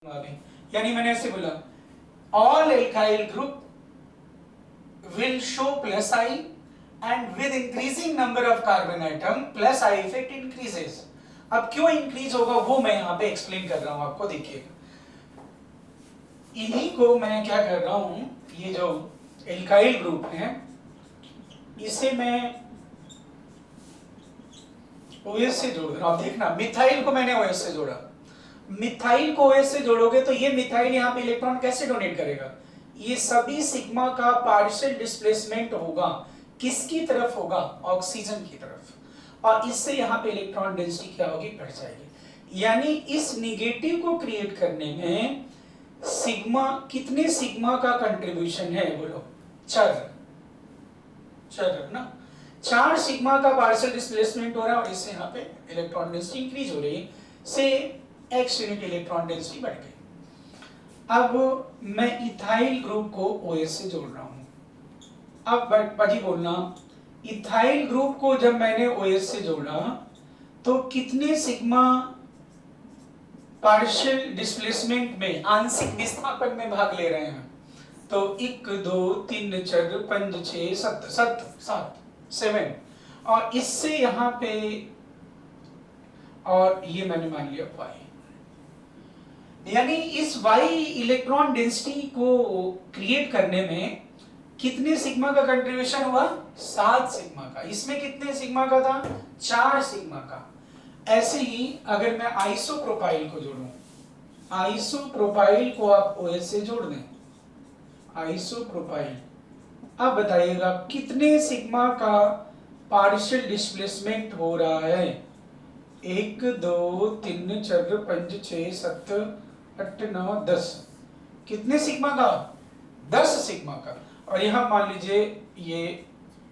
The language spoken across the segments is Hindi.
यानी मैंने ऐसे बोला all alkyl group will show plus I and with increasing number of carbon atom plus I effect increases। अब क्यों इंक्रीज होगा वो मैं यहाँ पे एक्सप्लेन कर रहा हूँ आपको। देखिएगा इन्हीं को मैं क्या कर रहा हूँ, ये जो एल्काइल ग्रुप है इसे मैं OH से जोड़ रहा हूँ। देखना मिथाइल को मैंने OH से जोड़ा, मिथाइल को OH से जोड़ोगे तो ये मिथाइल यहाँ पे इलेक्ट्रॉन कैसे डोनेट करेगा, ये सभी सिग्मा का पार्शियल डिस्प्लेसमेंट होगा, किसकी तरफ होगा, ऑक्सीजन की तरफ, और इससे यहाँ पे इलेक्ट्रॉन डेंसिटी क्या होगी, बढ़ जाएगी। यानी इस निगेटिव को क्रिएट करने में सिग्मा, कितने सिग्मा का कंट्रीब्यूशन है बोलो, 4 ना, 4 सिग्मा का पार्शियल डिस्प्लेसमेंट हो रहा है और इससे यहाँ पे इलेक्ट्रॉन डेंसिटी इंक्रीज हो रही है, से x यूनिट इलेक्ट्रॉन डेंसिटी बढ़ गई। अब मैं इथाइल ग्रुप को OH से जोड़ रहा हूं। अब बाजी बोलना, इथाइल ग्रुप को जब मैंने OH से जोड़ा तो कितने सिग्मा पार्शियल डिस्प्लेसमेंट में, आंशिक विस्थापन में भाग ले रहे हैं, तो 1 2 3 4 5 6 7 और इससे यहाँ पे, और ये मैंने मान लिया y, यानी इस y इलेक्ट्रॉन डेंसिटी को क्रिएट करने में कितने सिग्मा का कंट्रीब्यूशन हुआ, 7 सिग्मा का। इसमें कितने सिग्मा का था, 4 सिग्मा का। ऐसे ही अगर मैं आइसोप्रोपाइल को जोड़ूं, आइसोप्रोपाइल को आप OH से जोड़ दें, आइसोप्रोपाइल, अब बताइएगा कितने सिग्मा का पार्शियल डिस्प्लेसमेंट हो रहा है, 1 2 3 4 5 6 7 8 9 10, कितने सिग्मा का, 10 सिग्मा का। और यहाँ मान लीजिए ये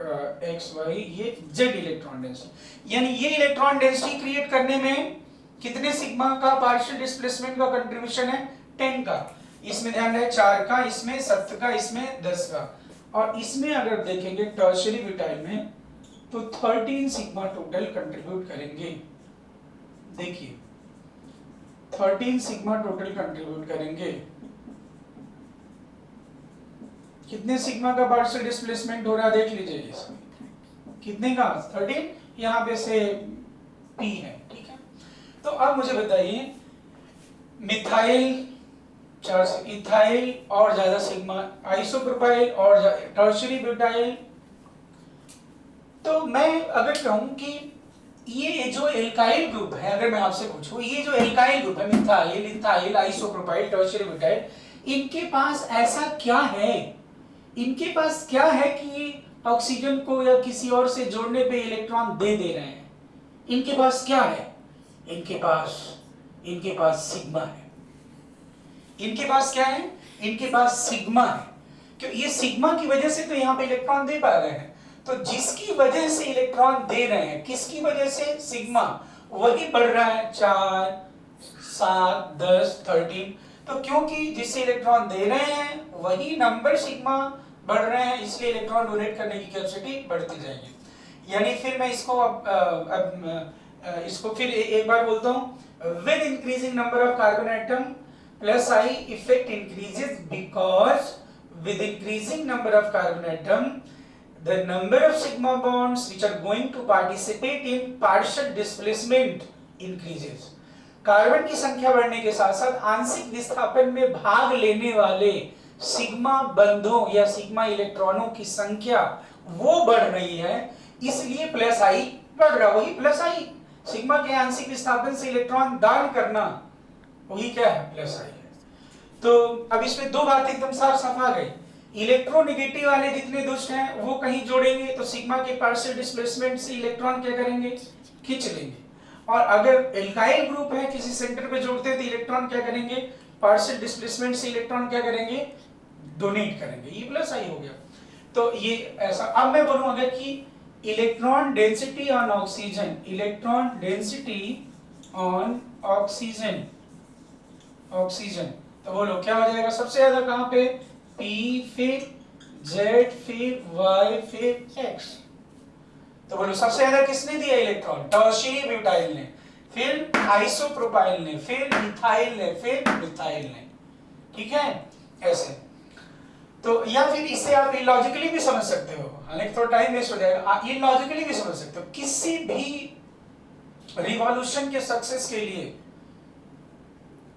एक्स वाई, ये जेड इलेक्ट्रॉन डेंसिटी, यानी ये इलेक्ट्रॉन डेंसिटी क्रिएट करने में कितने सिग्मा का पार्शियल डिस्प्लेसमेंट का कंट्रीब्यूशन है, 10 का। इसमें ध्यान रहे 4 का, इसमें 7 का, इसमें 10 का, और इसमें अगर देखेंगे टर्शियरी ब्यूटाइल में तो 13 सिग्मा टोटल कंट्रीब्यूट करेंगे। देखिए 13 सिग्मा टोटल कंट्रीब्यूट करेंगे। कितने सिग्मा का पार्शियल डिस्प्लेसमेंट हो रहा है देख लीजिए, इसमें कितने का, 13, यहाँ पे से P है, ठीक है। तो अब मुझे बताइए मिथाइल 4, इथाइल और ज्यादा सिग्मा, आइसोप्रोपाइल और टर्शियरी ब्यूटाइल। तो मैं अगर कहूं कि ये जो एल्काइल ग्रुप है, अगर मैं आपसे पूछूं ये जो एल्काइल ग्रुप है, methyl, ethyl, isopropyl, tertiary butyl, इनके पास ऐसा क्या है, इनके पास क्या है कि ये ऑक्सीजन को या किसी और से जोड़ने पे इलेक्ट्रॉन दे रहे हैं, इनके पास क्या है, इनके पास सिग्मा है। इनके पास क्या है, इनके पास सिग्मा है, क्यों, ये सिग्मा की वजह से तो यहाँ पे इलेक्ट्रॉन दे पा रहे हैं। तो जिसकी वजह से इलेक्ट्रॉन दे रहे हैं, किसकी वजह से, सिग्मा, वही बढ़ रहा है, 4 7 10 13। तो क्योंकि जिससे इलेक्ट्रॉन दे रहे हैं वही नंबर सिग्मा बढ़ रहे हैं, इसलिए इलेक्ट्रॉन डोनेट करने की कैपेसिटी बढ़ती जाएगी। यानी फिर मैं इसको इसको फिर एक बार बोलता हूं, with increasing number of carbon atom plus I effect increases because with increasing number of carbon atom the number of sigma bonds which are going to participate in partial displacement increases। Carbon की संख्या बढ़ने के साथ साथ आंशिक विस्थापन में भाग लेने वाले सिग्मा बंधों या सिग्मा इलेक्ट्रॉनों की संख्या वो बढ़ रही है, इसलिए प्लस I बढ़ रहा, वही प्लस I, सिग्मा के आंशिक विस्थापन से इलेक्ट्रॉन दान करना, वही क्या है, प्लस I है। तो अब इसमें दो बातें एकदम साफ साफ आ गई, इलेक्ट्रोनेगेटिव वाले जितने दुष्ट हैं वो कहीं जोड़ेंगे तो सिग्मा के पार्शियल डिस्प्लेसमेंट से इलेक्ट्रॉन क्या करेंगे, खींच लेंगे, और अगर एल्काइल ग्रुप है किसी सेंटर पे जोड़ते हैं तो इलेक्ट्रॉन क्या करेंगे, पार्शियल डिस्प्लेसमेंट से इलेक्ट्रॉन क्या करेंगे, डोनेट करेंगे, ये प्लस I हो गया। तो ये ऐसा, अब मैं बोलूं अगर कि electron density on oxygen, electron density on oxygen, तो बोलो क्या हो जाएगा, सबसे ज्यादा कहां पे, P फिर Z फिर Y फिर X। तो बोलो सबसे ज्यादा किसने दिया इलेक्ट्रॉन, टर्शियरी ब्यूटाइल ने, फिर आइसोप्रोपाइल ने, फिर मिथाइल ने, फिर मिथाइल ने, ठीक है ऐसे। तो या फिर इसे आप इलॉजिकली भी समझ सकते हो, हालांकि थोड़ा टाइम वेस्ट हो जाएगा, इलॉजिकली भी समझ सकते हो। किसी भी रिवॉल्यूशन के सक्सेस के लिए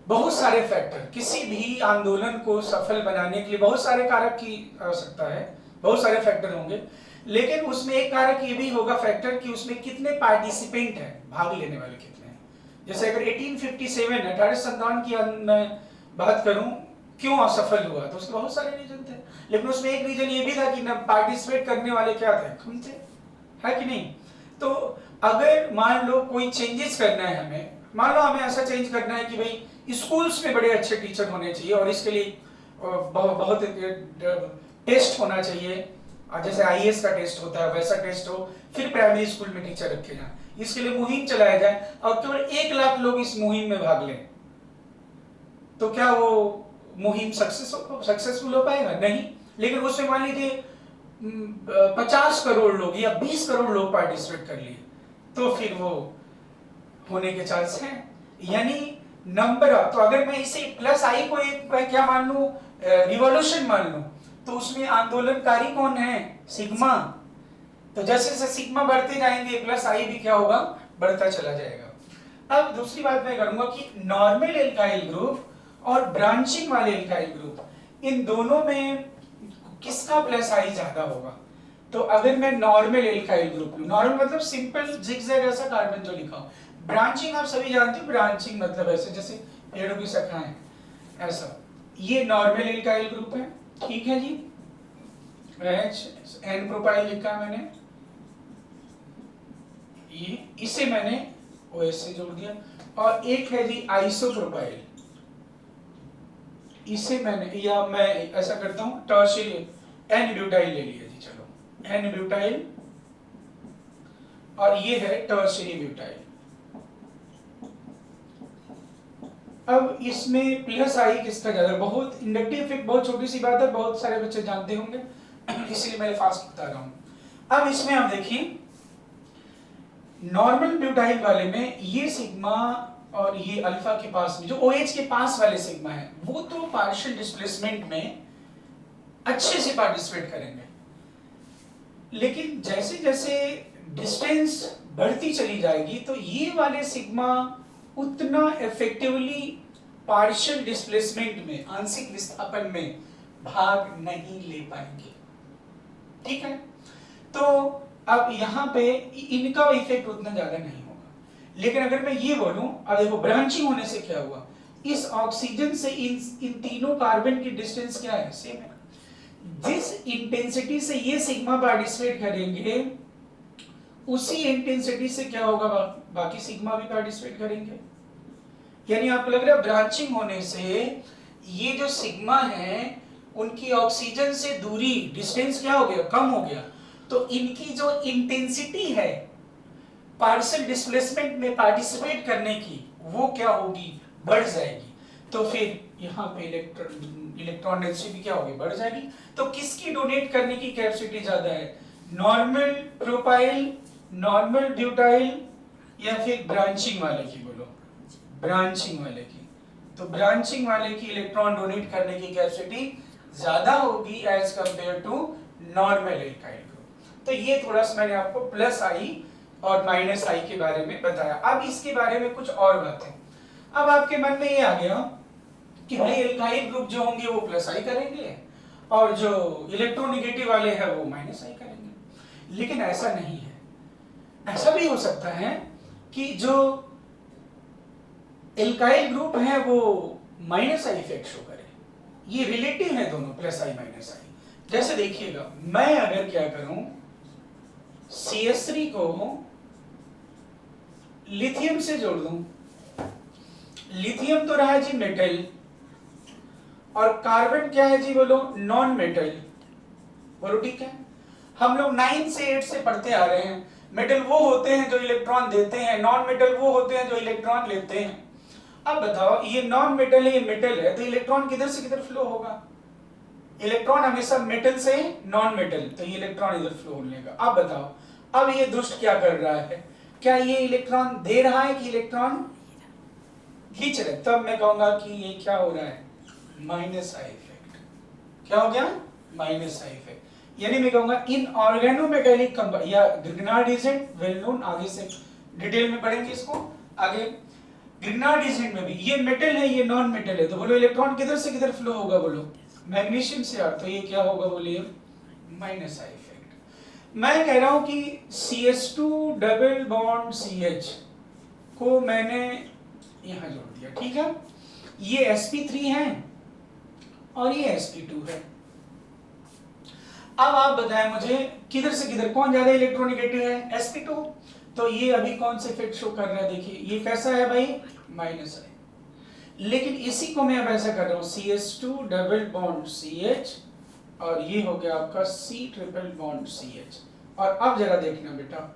बहुत सारे फैक्टर, किसी भी आंदोलन को सफल बनाने के लिए बहुत सारे कारक की आवश्यकता है, बहुत सारे फैक्टर होंगे, लेकिन उसमें एक कारक ये भी होगा फैक्टर कि उसमें कितने पार्टिसिपेंट हैं, भाग लेने वाले कितने हैं। जैसे अगर 1857 1857 की मैं बात करूं क्यों असफल हुआ, तो उसके बहुत सारे रीजन थे, लेकिन उसमें एक रीजन ये भी था कि ना पार्टिसिपेट करने वाले क्या थे, कम थे, है कि नहीं। तो अगर मान लो कोई चेंजेस करना है हमें, मान लो हमें ऐसा चेंज करना है कि भाई स्कूल्स में बड़े अच्छे टीचर होने चाहिए और इसके लिए बहुत टेस्ट होना चाहिए, जैसे आईएएस का टेस्ट होता है वैसा टेस्ट हो, फिर प्राइमरी स्कूल में टीचर रखे जाएं, इसके लिए मुहिम चलाया जाए और केवल 1 लाख लोग इस मुहिम में भाग लें, तो क्या वो मुहिम सक्सेसफुल हो पाएगा? नहीं। लेकिन उसमें मान लीजिए 50 करोड़ लोग या 20 करोड़ लोग पार्टिसिपेट कर लिए, तो फिर वो होने के चांस हैं। यानी नंबर ऑफ, तो अगर मैं इसे प्लस आई को एक क्या मान लूं, रिवॉल्यूशन मान लूं, तो उसमें आंदोलनकारी कौन है, सिग्मा। तो जैसे जैसे सिग्मा बढ़ते जाएंगे प्लस आई भी क्या होगा, बढ़ता चला जाएगा। अब दूसरी बात मैं करूंगा कि नॉर्मल एल्काइल ग्रुप और ब्रांचिंग वाले एल्काइल ग्रुप, इन दोनों में किसका प्लस आई ज्यादा होगा। तो अगर मैं नॉर्मल एल्काइल ग्रुप लूं, नॉर्मल मतलब सिंपल जिगजैग ऐसा कार्बन जो लिखा हो, ब्रांचिंग आप सभी जानते हो, ब्रांचिंग मतलब ऐसे जैसे पेड़ों की शाखाएं ऐसा, ये नॉर्मल एल्काइल ग्रुप है, ठीक है जी। एन प्रोपाइल लिखा मैंने, ये इसे मैंने OH से जोड़ दिया, और एक है जी आइसोप्रोपाइल, इसे मैंने, या मैं ऐसा करता हूं टर्शियरी एन ब्यूटाइल ले लिया जी, चलो एन ब्यूटाइल, और ये है टर्शियरी ब्यूटाइल। अब इसमें प्लस आई किसका ज्यादा, बहुत इंडक्टिव इफेक्ट, बहुत छोटी सी बात है, बहुत सारे बच्चे जानते होंगे, इसलिए मैं फास्ट बता रहा हूं। अब इसमें आप देखिए नॉर्मल ब्यूटाइल वाले में ये सिग्मा और ये अल्फा के पास में जो OH के पास वाले सिग्मा है, वो तो पार्शियल डिस्प्लेसमेंट में अच्छे से पार्टिसिपेट करेंगे, लेकिन जैसे जैसे डिस्टेंस बढ़ती चली जाएगी तो ये वाले सिग्मा उतना इफेक्टिवली पार्शियल डिस्प्लेसमेंट में, आंशिक विस्थापन में भाग नहीं ले पाएंगे, ठीक है। तो अब यहाँ पे इनका इफेक्ट उतना ज्यादा नहीं होगा। लेकिन अगर मैं ये बोलूं, अब देखो ब्रांचिंग होने से क्या हुआ, इस ऑक्सीजन से इन तीनों कार्बन की डिस्टेंस क्या है, सेम है। जिस इंटेंसिटी से ये सिग्मा पार्टिसिपेट करेंगे उसी इंटेंसिटी से क्या होगा, बाकी सिग्मा भी पार्टिसिपेट करेंगे। यानी आपको लग रहा है ब्रांचिंग होने से ये जो सिग्मा है उनकी ऑक्सीजन से दूरी, डिस्टेंस क्या हो गया, कम हो गया, तो इनकी जो इंटेंसिटी है पार्शियल डिस्प्लेसमेंट में पार्टिसिपेट करने की, वो क्या होगी, बढ़ जाएगी। तो फिर यहाँ पे इलेक्ट्रॉन डेंसिटी क्या होगी, बढ़ जाएगी। तो किसकी डोनेट करने की कैपेसिटी ज्यादा है, नॉर्मल प्रोपाइल, नॉर्मल ब्यूटाइल, या फिर ब्रांचिंग वाले की, बोलो ब्रांचिंग वाले की। तो ब्रांचिंग वाले की इलेक्ट्रॉन डोनेट करने की कैपेसिटी ज्यादा होगी as compare to normal alkyl group. तो ये थोड़ा सा मैंने आपको प्लस आई और माइनस आई के बारे में बताया। अब इसके बारे में कुछ और बातें, अब आपके मन में ये आ गया कि भाई एल्काइल ग्रुप जो होंगे वो प्लस आई करेंगे और जो इलेक्ट्रोनेगेटिव वाले हैं वो माइनस आई करेंगे, लेकिन ऐसा नहीं है। ऐसा भी हो सकता है कि जो एल्काइल ग्रुप है वो माइनस आई इफेक्ट शो करे, ये रिलेटिव है दोनों, प्लस आई माइनस आई। जैसे देखिएगा, मैं अगर क्या करूं, CH3 को लिथियम से जोड़ दूं, लिथियम तो रहा जी मेटल, और कार्बन क्या है जी, बोलो नॉन मेटल, बोलो ठीक है। हम लोग 9 से 8 से पढ़ते आ रहे हैं, मेटल वो होते हैं जो इलेक्ट्रॉन देते हैं, नॉन मेटल वो होते हैं जो इलेक्ट्रॉन लेते हैं। अब बताओ, ये नॉन मेटल है, ये मेटल है, तो इलेक्ट्रॉन किधर से किधर फ्लो होगा, इलेक्ट्रॉन हमेशा मेटल से नॉन मेटल, तो ये इलेक्ट्रॉन इधर फ्लो होने का। अब बताओ, अब ये दुष्ट क्या कर रहा है, क्या ये इलेक्ट्रॉन दे रहा है कि इलेक्ट्रॉन खींच रहे, तब मैं कहूंगा कि ये क्या हो रहा है, माइनस आई इफेक्ट। क्या हो गया, माइनस आई इफेक्ट। यानी मैं कहूंगा इन ऑर्गेनोमेटेलिक या ग्रिग्नार्ड एजेंट वेल नोन, आगे से डिटेल में पढ़ेंगे इसको आगे। ग्रिग्नार्ड एजेंट में भी ये मेटल है, ये नॉन मेटल है, तो बोलो इलेक्ट्रॉन किधर से किधर फ्लो होगा, बोलो मैग्नीशियम से यार, तो ये क्या होगा बोलिए, माइनस आई इफेक्ट। मैं कह रहा हूं कि CH2 डबल बॉन्ड CH को मैंने यहां जोड़ दिया, ठीक है, ये sp3 है और ये sp2 है। अब आप बताएं मुझे किधर से किधर कौन ज्यादा इलेक्ट्रोनेगेटिव है, sp2, तो ये अभी कौन से इफेक्ट शो कर रहा है, देखिए ये कैसा है भाई, माइनस आई। लेकिन इसी को मैं अब ऐसा कर रहा हूं, CH2 डबल बॉन्ड CH और ये हो गया आपका C ट्रिपल बॉन्ड CH। और अब जरा देखना बेटा,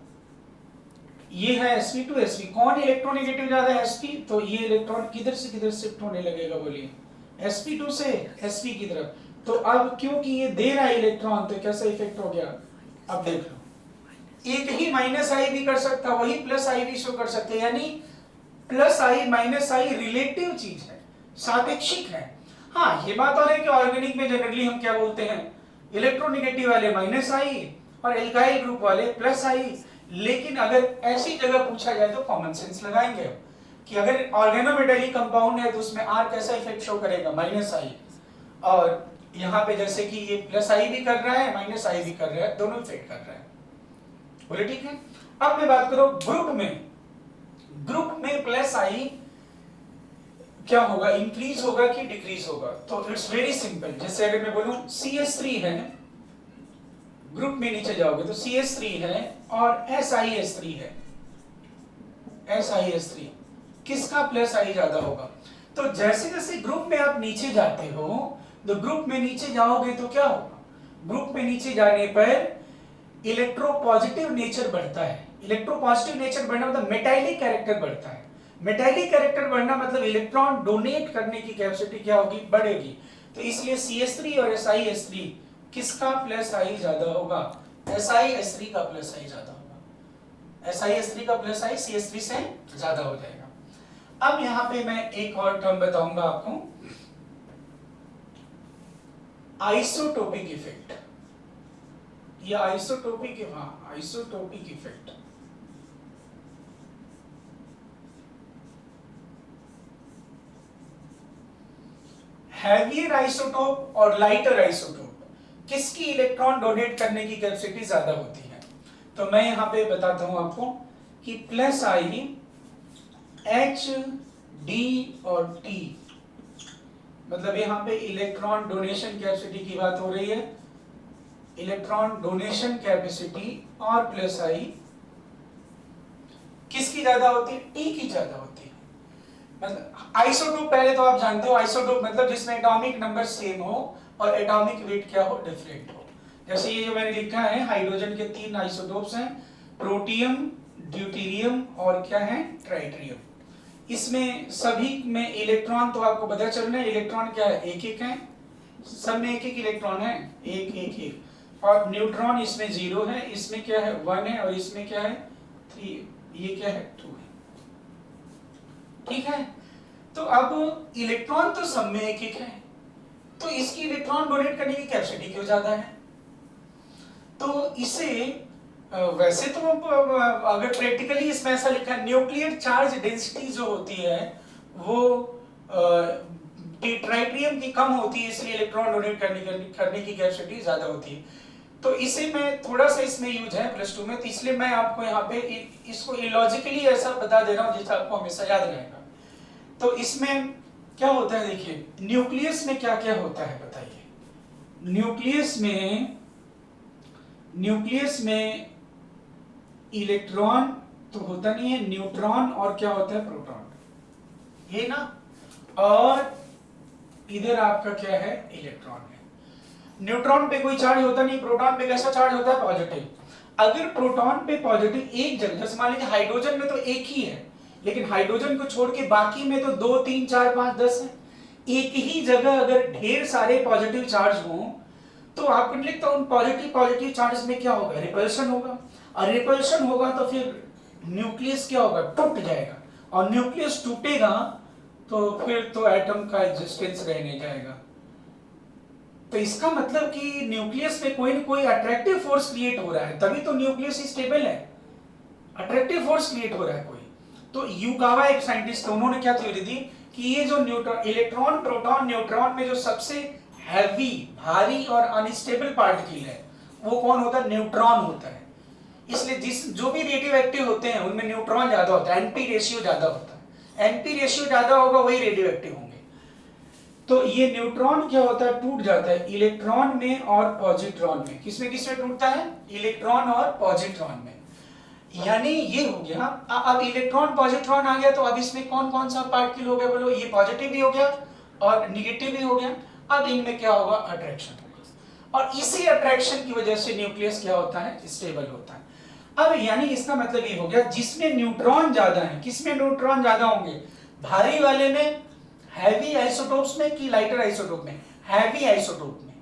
ये है sp2 sp, कौन इलेक्ट्रोनेगेटिव ज्यादा है, sp, तो ये इलेक्ट्रॉन किधर से किधर शिफ्ट होने लगेगा बोलिए, sp2 से sp की तरफ। तो अब क्योंकि ये दे रहा है इलेक्ट्रॉन, तो कैसा इफेक्ट हो गया, अब देख लो, एक ही माइनस आई भी कर सकता, वही प्लस आई भी शो कर सकते, यानी प्लस आई माइनस आई रिलेटिव चीज है, सापेक्षिक है। हाँ ये बात और है कि ऑर्गेनिक में जनरली हम क्या बोलते हैं, इलेक्ट्रोनेगेटिव वाले माइनस आई और एल्काइल ग्रुप वाले प्लस आई। लेकिन अगर ऐसी जगह पूछा जाए तो कॉमन सेंस लगाएंगे कि अगर ऑर्गेनोमेटेलिक कंपाउंड है तो उसमें आर कैसा इफेक्ट शो करेगा, माइनस आई, और यहाँ पे जैसे कि ये प्लस आई भी कर रहा है माइनस आई भी कर रहा है, दोनों इफेक्ट कर रहा है, बोले ठीक है। अब मैं बात करूं ग्रुप में प्लस आई क्या होगा, इंक्रीज होगा कि डिक्रीज होगा, तो इट्स वेरी सिंपल। जैसे अगर मैं बोलूं CH3 है, ग्रुप में नीचे जाओगे तो CH3 है और SiS3 है, SiS3 किसका प्लस आई ज्यादा होगा, तो जैसे जैसे ग्रुप में आप नीचे जाते हो, तो ग्रुप में नीचे जाओगे तो क्या होगा, ग्रुप में नीचे जाने पर इलेक्ट्रोपॉजिटिव नेचर बढ़ता है। इलेक्ट्रोपॉजिटिव नेचर बढ़ना मतलब मेटालिक कैरेक्टर बढ़ता है, मेटालिक कैरेक्टर बढ़ना मतलब इलेक्ट्रॉन डोनेट करने की कैपेसिटी क्या होगी, बढ़ेगी। तो इसलिए CH3 और SiS3 किसका प्लस आई ज्यादा होगा, SiS3 का प्लस आई ज्यादा होगा, SiS3 का प्लस आई CH3 से ज्यादा हो जाएगा। अब यहां पे मैं एक और टर्म बताऊंगा आपको, आइसोटोपिक इफेक्ट या आइसोटोपिक, हाँ आइसोटोपिक इफेक्ट। हैवियर आइसोटोप और लाइटर आइसोटोप किसकी इलेक्ट्रॉन डोनेट करने की कैपेसिटी ज्यादा होती है, तो मैं यहां पे बताता हूं आपको कि प्लस आई H D और T, मतलब यहां पे इलेक्ट्रॉन डोनेशन कैपेसिटी की बात हो रही है, इलेक्ट्रॉन डोनेशन कैपेसिटी और प्लस आई किसकी ज्यादा होती है, टी की ज्यादा होती है। मतलब आइसोटोप पहले तो आप जानते हो, आइसोटोप मतलब जिसमें एटॉमिक नंबर सेम हो और एटॉमिक वेट क्या हो, डिफरेंट हो। जैसे ये जो मैंने लिखा है, हाइड्रोजन के 3 आइसोटोप्स हैं, प्रोटियम, ड्यूटेरियम और क्या है, ट्राइटेरियम। इसमें सभी में इलेक्ट्रॉन तो आपको पता चल रहा है, इलेक्ट्रॉन क्या है, एक एक है, सब में एक एक इलेक्ट्रॉन है, एक एक एक, और न्यूट्रॉन इसमें 0 है, इसमें क्या है 1 है, और इसमें क्या है 3, ये क्या है 2 है, ठीक है। तो अब इलेक्ट्रॉन तो सब में एक एक है, तो इसकी इलेक्ट्रॉन डोनेट करने की कैपेसिटी क्यों ज्यादा है, तो इसे वैसे तो अगर प्रैक्टिकली इसमें ऐसा लिखा है, न्यूक्लियर चार्ज डेंसिटी जो होती है वो ट्राइटियम की कम होती है, इसलिए इलेक्ट्रॉन डोनेट करने की कैपेसिटी ज्यादा होती है। तो इसे मैं थोड़ा सा इसमें यूज है +2 में, तो इसलिए मैं आपको यहाँ पे इसको इलॉजिकली ऐसा बता दे रहा हूँ जिससे आपको हमेशा याद रहेगा। तो इसमें क्या होता है, देखिए न्यूक्लियस में क्या क्या होता है बताइए। न्यूक्लियस में इलेक्ट्रॉन तो होता नहीं है, न्यूट्रॉन और क्या होता है, प्रोटॉन, ये ना, और इधर आपका क्या है, इलेक्ट्रॉन है। न्यूट्रॉन पे कोई चार्ज होता नहीं, प्रोटॉन पे कैसा चार्ज होता है, पॉजिटिव। अगर प्रोटॉन पे पॉजिटिव एक जगह, जैसे मान लीजिए हाइड्रोजन में तो एक ही है, लेकिन हाइड्रोजन को छोड़ के बाकी में तो 2 3 4 5 10 है। एक ही जगह अगर ढेर सारे पॉजिटिव चार्ज हों तो आप लिखता हूं पॉजिटिव चार्ज में क्या होगा, रिपल्शन होगा, और रिपल्शन होगा तो फिर न्यूक्लियस क्या होगा, टूट जाएगा, और न्यूक्लियस टूटेगा तो फिर तो एटम का एग्जिस्टेंस रह नहीं जाएगा। तो इसका मतलब कि न्यूक्लियस में कोई न कोई अट्रैक्टिव फोर्स क्रिएट हो रहा है, तभी तो न्यूक्लियस स्टेबल है, अट्रैक्टिव फोर्स क्रिएट हो रहा है कोई। तो युकावा एक साइंटिस्ट, उन्होंने क्या थ्योरी दी कि ये जो न्यूट्रॉन, इलेक्ट्रॉन, प्रोटॉन, न्यूट्रॉन में जो सबसे हैवी, भारी और अनस्टेबल पार्टिकल है वो कौन होता है, न्यूट्रॉन होता है। इसलिए जो भी रेडियो एक्टिव होते हैं उनमें न्यूट्रॉन ज्यादा होता है, एनपी रेशियो ज्यादा होता है, एनपी रेशियो ज्यादा होगा वही रेडियो एक्टिव होंगे। तो ये न्यूट्रॉन क्या होता है, टूट जाता है इलेक्ट्रॉन में और पॉजिट्रॉन में। किसमें किसमें टूटता है, इलेक्ट्रॉन और पॉजिट्रॉन में। यानी ये हो गया, अब इलेक्ट्रॉन पॉजिट्रॉन आ गया तो अब इसमें कौन कौन सा पार्टिकल हो गया, बोलो, ये पॉजिटिव भी हो गया और निगेटिव भी हो गया। अब इनमें क्या होगा, अट्रैक्शन होगा, और इसी अट्रैक्शन की वजह से न्यूक्लियस क्या होता है, स्टेबल होता है। अब यानी इसका मतलब ये हो गया, जिसमें न्यूट्रॉन ज्यादा है, किसमें न्यूट्रॉन ज्यादा होंगे, भारी वाले में, हैवी आइसोटोप्स में कि लाइटर आइसोटोप में, हैवी आइसोटोप में,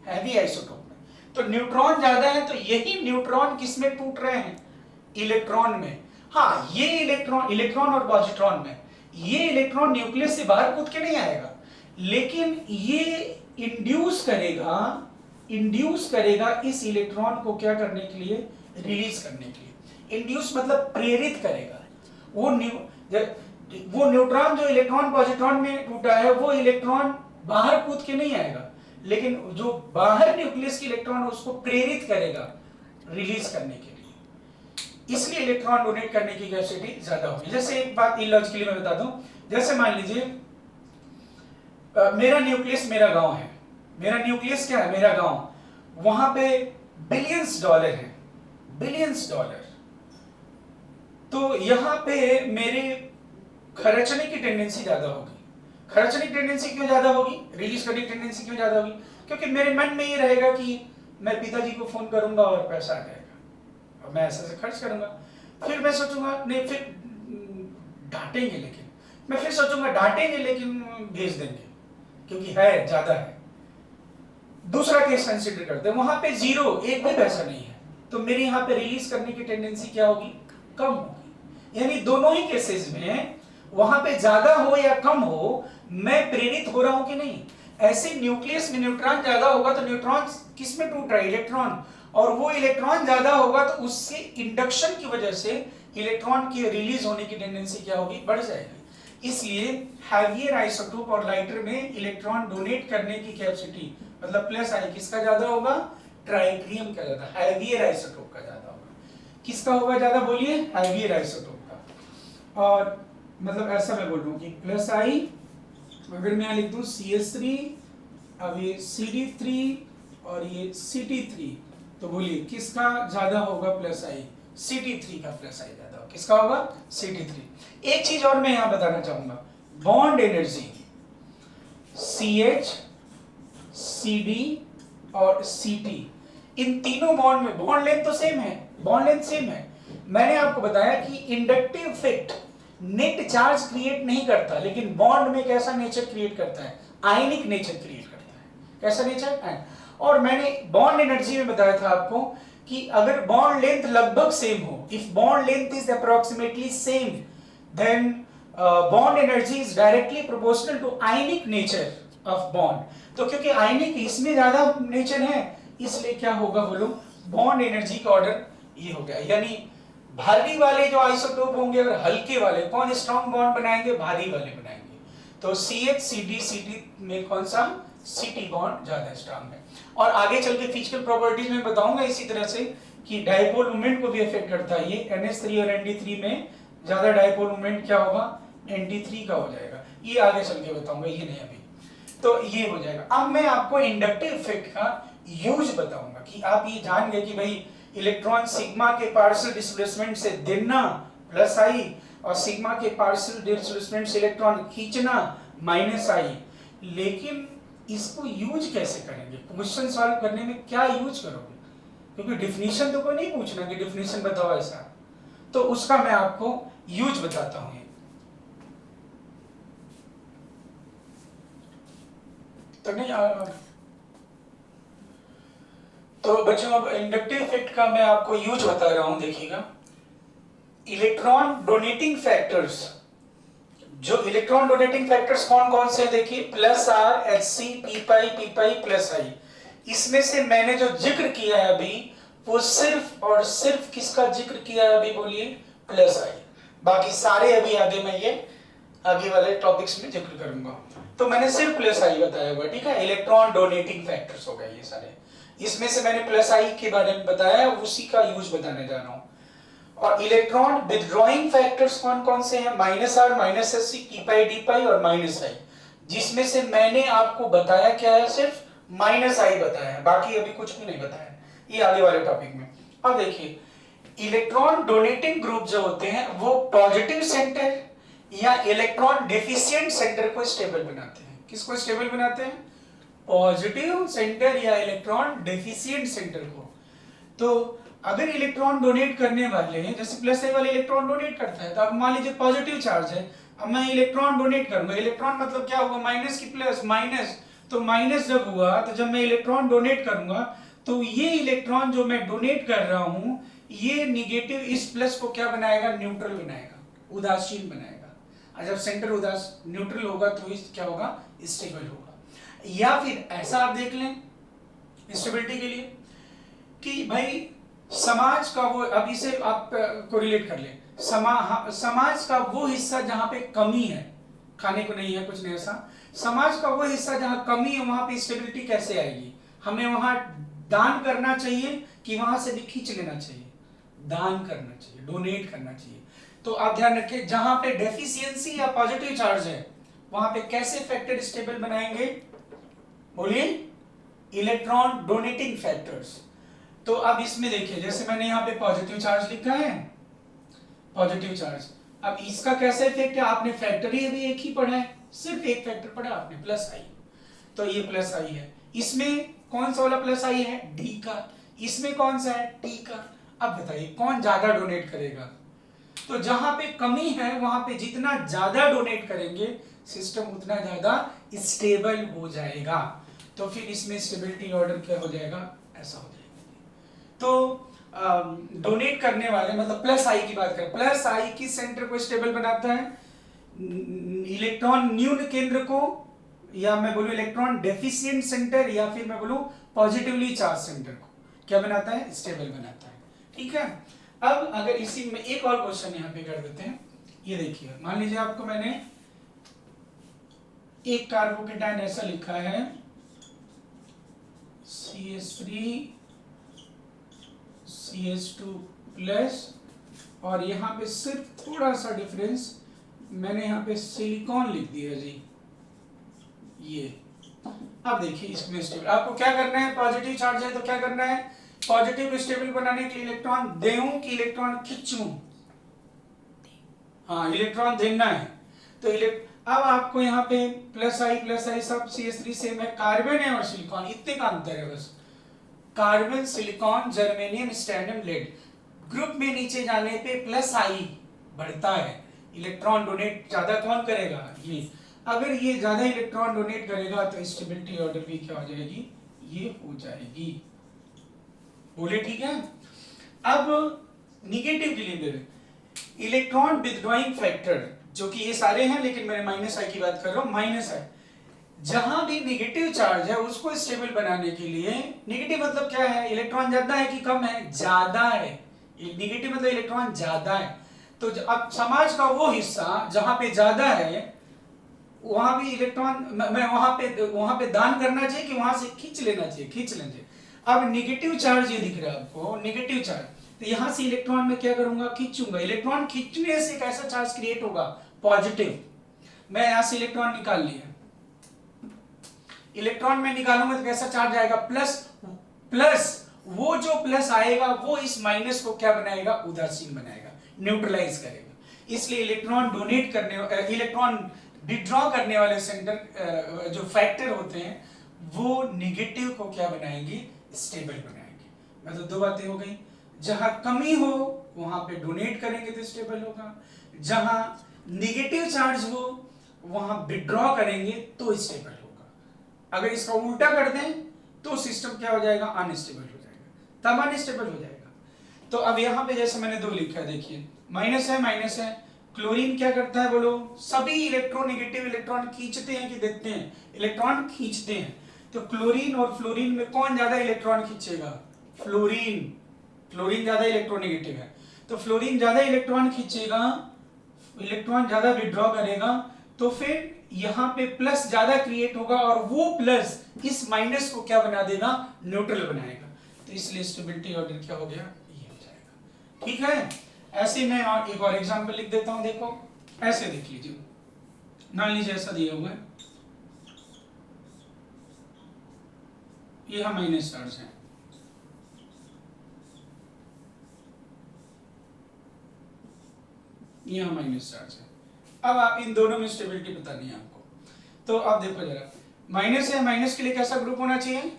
हैवी आइसोटोप में। तो न्यूट्रॉन ज्यादा है तो यही न्यूट्रॉन किसमें टूट रहे हैं, इलेक्ट्रॉन में। हाँ, ये इलेक्ट्रॉन, इलेक्ट्रॉन और पॉजिट्रॉन में, ये इलेक्ट्रॉन न्यूक्लियस से बाहर कूद के नहीं आएगा, लेकिन ये इंड्यूस करेगा इस इलेक्ट्रॉन को क्या करने के लिए, रिलीज करने के लिए। इंड्यूस मतलब प्रेरित करेगा। वो न्यूट्रॉन जो इलेक्ट्रॉन पॉजिट्रॉन में टूटा है वो इलेक्ट्रॉन बाहर कूद के नहीं आएगा, लेकिन जो बाहर न्यूक्लियस की इलेक्ट्रॉन उसको प्रेरित करेगा रिलीज करने के लिए। इसलिए इलेक्ट्रॉन डोनेट करने की कैपेसिटी ज्यादा होगी। जैसे एक बात इलॉजिकली मैं बता दूं, जैसे मान लीजिए मेरा न्यूक्लियस मेरा गांव है, मेरा न्यूक्लियस क्या है, मेरा गांव, वहां पे बिलियंस डॉलर है, बिलियंस डॉलर। तो यहां पे मेरे खर्चने की टेंडेंसी ज्यादा होगी। खर्चने की टेंडेंसी क्यों ज्यादा होगी, रिलीज करने की टेंडेंसी क्यों ज्यादा होगी, क्योंकि मेरे मन में ये रहेगा कि मैं पिताजी को फोन करूंगा और पैसा आ जाएगा और मैं ऐसे खर्च करूंगा। फिर मैं सोचूंगा नहीं, फिर डांटेंगे, लेकिन मैं फिर सोचूंगा डांटेंगे लेकिन भेज देंगे क्योंकि है, ज्यादा है। दूसरा केस कंसिडर करते हैं, वहां पे जीरो, एक भी पैसा नहीं है, तो मेरी यहाँ पे रिलीज करने की टेंडेंसी क्या होगी, कम होगी। यानी दोनों ही केसेस में वहां पे ज्यादा हो या कम हो, मैं प्रेरित हो रहा हूं कि नहीं। ऐसे न्यूक्लियस में न्यूट्रॉन ज्यादा होगा तो न्यूट्रॉन किस में टूट रहा है, इलेक्ट्रॉन, और वो इलेक्ट्रॉन ज्यादा होगा तो उससे इंडक्शन की वजह से इलेक्ट्रॉन की रिलीज होने की टेंडेंसी क्या होगी, बढ़ जाएगी। इसलिए हैवियर आइसोटोप और लाइटर में इलेक्ट्रॉन डोनेट करने की कैपेसिटी मतलब प्लस आई किसका ज्यादा होगा, ट्राइटिरियम का ज्यादा, हैवियर आइसोटोप का ज्यादा होगा। किसका होगा ज्यादा, बोलिए, हैवियर आइसोटोप का। और मतलब ऐसा मैं बोल रहा हूँ कि प्लस आई, अगर मैं लिख दूं CH3, अब ये CD3 और ये CT3, तो बोलिए किसका ज्यादा होगा, प्लस आई, CT3 का प्लस आई ज्यादा होगा। किसका होगा, CT3। एक चीज और मैं यहां बताना चाहूंगा, बॉन्ड एनर्जी CH, CD और CT, इन तीनों बॉन्ड में बॉन्ड लेंथ तो सेम है, बॉन्ड लेंथ सेम है। मैंने आपको बताया कि inductive effect net charge create नहीं करता, लेकिन बॉन्ड में कैसा नेचर क्रिएट करता है, आयनिक नेचर क्रिएट करता है। कैसा नेचर, और मैंने बॉन्ड एनर्जी में बताया था आपको कि अगर बॉन्ड लेंथ लगभग सेम हो, if bond length is approximately same, then bond energy is directly proportional to ionic nature of bond. तो क्योंकि आयनिक इसमें ज्यादा नेचर है, इसलिए क्या होगा बोलो, बॉन्ड एनर्जी का ऑर्डर ये हो गया। यानी भारी वाले जो आइसोटोप होंगे और हल्के वाले, कौन स्ट्रॉन्ग बॉन्ड बनाएंगे, भारी वाले बनाएंगे। तो CH, CD, CT में कौन सा, CT बॉन्ड ज्यादा स्ट्रॉन्ग है। और आगे चल के फिजिकल प्रॉपर्टीज में बताऊंगा इसी तरह से कि डायपोल मोमेंट को भी अफेक्ट करता है ये। NH3 और ND3 में ज्यादा डायपोल मोमेंट क्या होगा, ND3 का हो जाएगा। ये आगे चल के बताऊंगा, ये नहीं अभी। तो ये हो जाएगा। अब मैं आपको इंडक्टिव इफेक्ट का यूज बताऊंगा कि आप ये जान गए कि भाई इलेक्ट्रॉन सिग्मा के पार्शियल डिस्प्लेसमेंट से देना प्लस आई, और सिग्मा के पार्शियल डिस्प्लेसमेंट से इलेक्ट्रॉन खींचना माइनस आई। लेकिन इसको यूज कैसे करेंगे, क्वेश्चन सॉल्व करने में क्या यूज करोगे, क्योंकि डिफिनीशन तो कोई नहीं पूछना कि डिफिनीशन बताओ ऐसा, तो उसका मैं आपको यूज बताता हूं। तो नहीं तो बच्चों अब इंडक्टिव इफेक्ट का मैं आपको यूज बता रहा हूं, देखिएगा। इलेक्ट्रॉन डोनेटिंग फैक्टर्स, जो इलेक्ट्रॉन डोनेटिंग फैक्टर्स कौन कौन से देखिए, plus R, H C, p pi plus I. इसमें से मैंने जो जिक्र किया है अभी, वो सिर्फ और सिर्फ किसका जिक्र किया है अभी, बोलिए, प्लस आई। बाकी सारे अभी आगे मैं ये आगे वाले टॉपिक्स में जिक्र करूंगा। तो मैंने सिर्फ प्लस आई बताया हुआ, ठीक है, इलेक्ट्रॉन डोनेटिंग फैक्टर्स हो गए ये सारे। इसमें से मैंने प्लस आई के बारे में बताया, उसी का यूज बताने जा रहा हूं। और इलेक्ट्रॉन विथड्रॉइंग फैक्टर्स कौन कौन से हैं, minus R, minus S C, p pi और माइनस आई। जिसमें से मैंने आपको बताया क्या है, सिर्फ माइनस आई बताया है, बाकी अभी कुछ भी नहीं बताया, ये आगे वाले टॉपिक में। अब देखिए, इलेक्ट्रॉन डोनेटिंग ग्रुप जो होते हैं वो पॉजिटिव सेंटर या इलेक्ट्रॉन डेफिशिएंट सेंटर को स्टेबल बनाते हैं। किसको स्टेबल बनाते हैं, पॉजिटिव सेंटर या इलेक्ट्रॉन डेफिशिएंट सेंटर को। तो अगर इलेक्ट्रॉन डोनेट करने वाले हैं, जैसे प्लस आई वाले इलेक्ट्रॉन डोनेट करता है, तो अब मान लीजिए पॉजिटिव चार्ज है, अब मैं इलेक्ट्रॉन डोनेट करूंगा, इलेक्ट्रॉन मतलब क्या होगा, माइनस की प्लस, माइनस, तो माइनस जब हुआ तो जब मैं इलेक्ट्रॉन डोनेट करूंगा तो ये इलेक्ट्रॉन जो मैं डोनेट कर रहा हूं, ये निगेटिव इस प्लस को क्या बनाएगा, न्यूट्रल बनाएगा, उदासीन बनाएगा। और जब सेंटर उदास न्यूट्रल होगा तो इस क्या होगा, स्टेबल होगा। या फिर ऐसा आप देख लें स्टेबिलिटी के लिए कि भाई समाज का वो, अब इसे आप कोरिलेट कर लें, समाज का वो हिस्सा जहां पे कमी है, खाने को नहीं है, कुछ नहीं ऐसा, समाज का वो हिस्सा जहां कमी है वहां पे स्टेबिलिटी कैसे आएगी, हमें वहां दान करना चाहिए कि वहां से भी खींच लेना चाहिए, दान करना चाहिए, डोनेट करना चाहिए। तो आप ध्यान रखें, जहां पे डेफिशिएंसी या पॉजिटिव चार्ज है वहां पे कैसे फैक्टर स्टेबल बनाएंगे, बोलिए, इलेक्ट्रॉन डोनेटिंग फैक्टर्स। तो अब इसमें देखिए, जैसे मैंने यहाँ पे पॉजिटिव चार्ज लिखा है, पॉजिटिव चार्ज, अब इसका कैसे इफेक्ट है, आपने फैक्टर ही अभी एक ही पढ़ा है, सिर्फ एक फैक्टर पढ़ा आपने, प्लस आई, तो ये प्लस आई है। इसमें कौन सा वाला प्लस आई है, डी का, इसमें कौन सा है, टी का। अब बताइए कौन ज्यादा डोनेट करेगा, तो जहां पे कमी है वहां पे जितना ज्यादा डोनेट करेंगे सिस्टम उतना ज्यादा स्टेबल हो जाएगा। तो फिर इसमें स्टेबिलिटी ऑर्डर क्या हो जाएगा, ऐसा हो जाएगा। तो डोनेट करने वाले मतलब प्लस आई की बात करें, प्लस आई किस सेंटर को स्टेबल बनाता है, इलेक्ट्रॉन न्यून केंद्र को, या मैं बोलूं इलेक्ट्रॉन डेफिशिएंट सेंटर, या फिर मैं बोलूं पॉजिटिवली चार्ज सेंटर को क्या बनाता है, स्टेबल बनाता है। ठीक है, अब अगर इसी में एक और क्वेश्चन यहां पे कर देते हैं। ये देखिए, मान लीजिए आपको मैंने एक कार्बोकेटायन ऐसा लिखा है CH3 CH2 प्लस, और यहाँ पे सिर्फ थोड़ा सा डिफरेंस, मैंने यहाँ पे सिलिकॉन लिख दिया जी, ये। अब देखिए इसमें स्टेबल, आपको क्या करना है, पॉजिटिव चार्ज है तो क्या करना है, पॉजिटिव स्टेबल बनाने के लिए इलेक्ट्रॉन देऊं कि इलेक्ट्रॉन खींचूं, हाँ इलेक्ट्रॉन देना है। तो अब आपको यहाँ पे प्लस आई सब CH3 से में कार्बन है और सिलिकॉन, इतने का अंतर है बस, carbon, silicon, germanium, strontium, lead. Group में नीचे जाने पे प्लस आई बढ़ता है, इलेक्ट्रॉन डोनेट ज्यादा कौन करेगा, ये। अगर ये ज्यादा इलेक्ट्रॉन डोनेट करेगा तो स्टेबिलिटी ऑर्डर भी क्या हो जाएगी, ये हो जाएगी, बोले ठीक है। अब निगेटिव के लिए इलेक्ट्रॉन विथड्रॉइंग फैक्टर, जो कि ये सारे हैं लेकिन मैं माइनस आई की बात कर रहा हूं, माइनस आई, जहां भी नेगेटिव चार्ज है उसको स्टेबल बनाने के लिए, नेगेटिव मतलब क्या है, इलेक्ट्रॉन ज्यादा है कि कम है, ज्यादा है, नेगेटिव मतलब इलेक्ट्रॉन ज्यादा है। तो अब समाज का वो हिस्सा जहां पे ज्यादा है वहां भी इलेक्ट्रॉन मैं वहां पे दान करना चाहिए कि वहां से खींच लेना चाहिए, खींच लेंगे। अब नेगेटिव चार्ज ये दिख रहा है आपको, नेगेटिव चार्ज, तो यहां से इलेक्ट्रॉन में क्या करूंगा, खींचूंगा, इलेक्ट्रॉन खींचने से कैसा चार्ज क्रिएट होगा, पॉजिटिव। मैं यहां से इलेक्ट्रॉन निकाल लिया, इलेक्ट्रॉन में निकालूंगा तो कैसा चार्ज आएगा, प्लस, प्लस वो जो प्लस आएगा वो इस माइनस को क्या बनाएगा, उदासीन बनाएगा, न्यूट्रलाइज करेगा। इसलिए इलेक्ट्रॉन डोनेट करने, इलेक्ट्रॉन विथड्रॉ करने वाले सेंटर जो फैक्टर होते हैं वो नेगेटिव को क्या बनाएंगे, स्टेबल बनाएंगे। मतलब दो बातें हो गई, जहां कमी हो वहां पे डोनेट करेंगे तो स्टेबल होगा, जहां नेगेटिव चार्ज हो वहां विथड्रॉ करेंगे तो स्टेबल होगा। अगर इसका उल्टा कर दें तो सिस्टम क्या हो जाएगा, अनस्टेबल हो जाएगा, तब अनस्टेबल हो जाएगा। तो अब यहाँ पे जैसे मैंने 2 लिखा है, देखिए माइनस है, क्लोरीन क्या करता है बोलो, सभी इलेक्ट्रोनेगेटिव इलेक्ट्रॉन खींचते हैं कि देते हैं, इलेक्ट्रॉन खींचते हैं। तो क्लोरीन और फ्लोरीन में कौन ज्यादा इलेक्ट्रॉन खींचेगा, फ्लोरीन, फ्लोरीन ज्यादा इलेक्ट्रोनेगेटिव है, तो फ्लोरीन ज्यादा इलेक्ट्रॉन खींचेगा, इलेक्ट्रॉन ज्यादा विड्रॉ करेगा, तो फिर यहाँ पे प्लस ज्यादा क्रिएट होगा और वो प्लस इस माइनस को क्या बना देगा, न्यूट्रल बनाएगा। तो इसलिए स्टेबिलिटी ऑर्डर क्या हो गया, ये हो जाएगा। ठीक है, ऐसे मैं और एक और एग्जांपल लिख देता हूं, देखो ऐसे देख लीजिए, मान लीजिए ऐसा दिया हुआ है, ये हम माइनस चार्ज है, यहाँ माइनस चार्ज है। अब आप इन दोनों में स्टेबिलिटी बतानी है आपको। तो अब देखो जरा, माइनस है, माइनस के लिए कैसा ग्रुप होना चाहिए,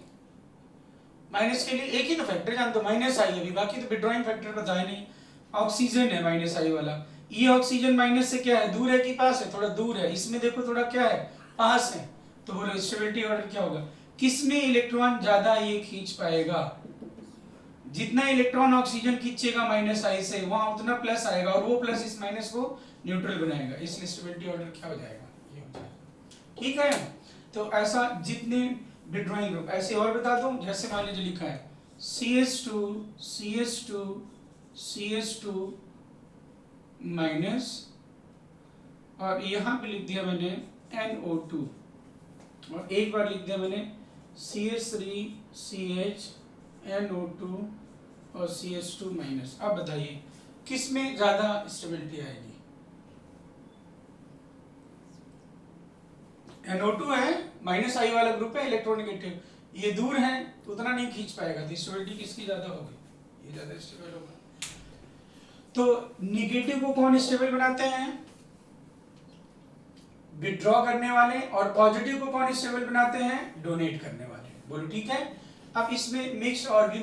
माइनस के लिए एक ही तो फैक्टर जानते हो, माइनस आई, अभी बाकी तो विड्रॉइंग फैक्टर पता है नहीं। ऑक्सीजन है माइनस आई वाला, ये ऑक्सीजन माइनस से क्या है, दूर है कि पास है, थोड़ा दूर है, इसमें देखो थोड़ा क्या है, पास है। तो बोलो स्टेबिलिटी ऑर्डर क्या होगा, किसमें इलेक्ट्रॉन ज्यादा ये खींच पाएगा, जितना इलेक्ट्रॉन ऑक्सीजन खींचेगा माइनस आई से, वहां उतना प्लस आएगा और वो प्लस इस माइनस को न्यूट्रल बनाएगा, इसलिए स्टेबिलिटी ऑर्डर क्या हो जाएगा, ये हो जाएगा। ठीक है, तो ऐसा जितने विड्रॉइंग ग्रुप, ऐसे और बता दूं, जैसे मान लीजिए लिखा है CH2 CH2 CH2 माइनस, और यहां पे लिख दिया मैंने NO2, और एक बार लिख दिया मैंने CH3 CH NO2 और CH2 माइनस। अब बताइए किस में ज्यादा स्टेबिलिटी आएगी, NO2 है, माइनस आई वाला ग्रुप है इलेक्ट्रोनेगेटिव, ये दूर है तो उतना नहीं खींच पाएगा, तो स्टेबिलिटी किसकी ज्यादा होगी, ये ज्यादा स्टेबल होगा। तो नेगेटिव को कौन स्टेबल बनाते हैं, विड्रॉ करने वाले, और पॉजिटिव को कौन स्टेबल बनाते हैं, डोनेट करने वाले। बोलो ठीक है। अब इसमें मिक्स्ड ऑर्गेनिज्म